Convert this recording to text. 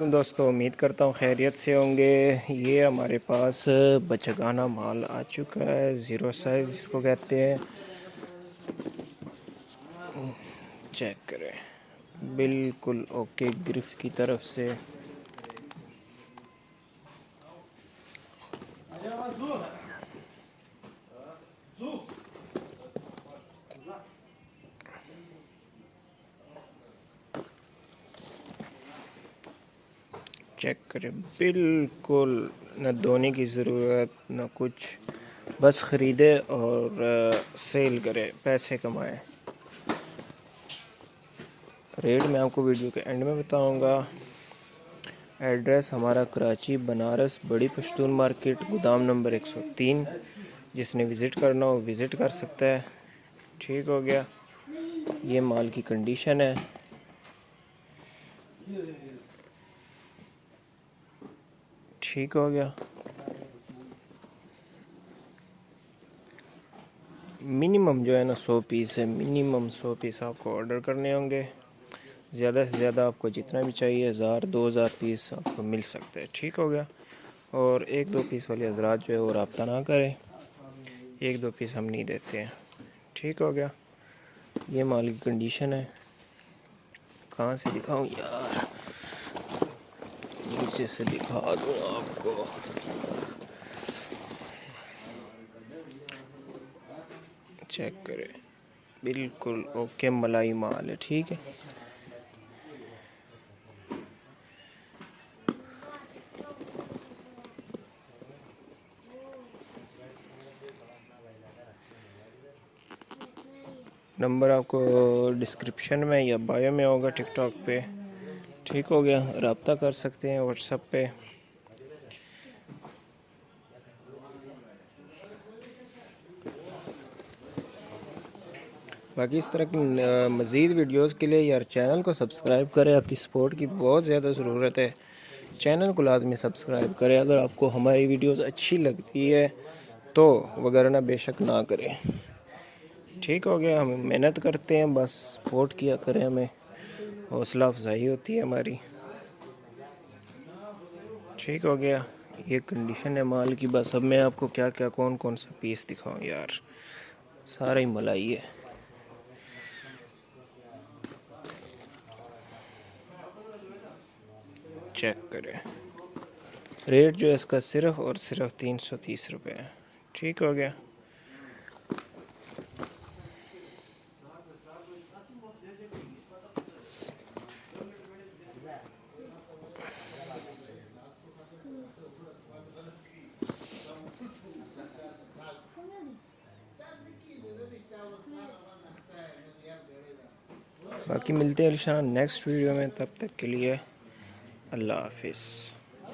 दोस्तों, उम्मीद करता हूँ खैरियत से होंगे। ये हमारे पास बचगाना माल आ चुका है, ज़ीरो साइज़ इसको कहते हैं। चेक करें, बिल्कुल ओके ग्रिफ की तरफ से। चेक करें, बिल्कुल न धोने की ज़रूरत न कुछ, बस ख़रीदे और सेल करें, पैसे कमाएं। रेट मैं आपको वीडियो के एंड में बताऊंगा। एड्रेस हमारा कराची बनारस बड़ी पश्तून मार्केट, गोदाम नंबर 103। जिसने विज़िट करना हो विज़िट कर सकता है। ठीक हो गया। ये माल की कंडीशन है। ठीक हो गया। मिनिमम जो है ना 100 पीस है, मिनिमम 100 पीस आपको ऑर्डर करने होंगे। ज़्यादा से ज़्यादा आपको जितना भी चाहिए 1000-2000 पीस आपको मिल सकते हैं। ठीक हो गया। और 1-2 पीस वाले हजरात जो है वो रब्ता ना करें, 1-2 पीस हम नहीं देते हैं। ठीक हो गया। ये माल की कंडीशन है। कहाँ से दिखाऊं यार, नीचे से दिखा दूँ आपको। चेक करें, बिल्कुल ओके मलाई माल है। ठीक है। नंबर आपको डिस्क्रिप्शन में या बायो में होगा टिकटॉक पे। ठीक हो गया। रब्ता कर सकते हैं व्हाट्सएप पे। बाकी इस तरह की मज़ीद वीडियोस के लिए यार चैनल को सब्सक्राइब करें। आपकी सपोर्ट की बहुत ज़्यादा ज़रूरत है। चैनल को लाजमी सब्सक्राइब करें अगर आपको हमारी वीडियोस अच्छी लगती है तो, वगरना बेशक ना करें। ठीक हो गया। हम मेहनत करते हैं, बस सपोर्ट किया करें, हमें हौसला अफजाई होती है हमारी। ठीक हो गया। ये कंडीशन है माल की। बस अब मैं आपको क्या क्या कौन कौन सा पीस दिखाऊं यार, सारा ही मलाई है। चेक करें, रेट जो है इसका सिर्फ और सिर्फ 330 रुपये है। ठीक हो गया। बाकी मिलते हैं इंशाअल्लाह नेक्स्ट वीडियो में। तब तक के लिए अल्लाह हाफिज़।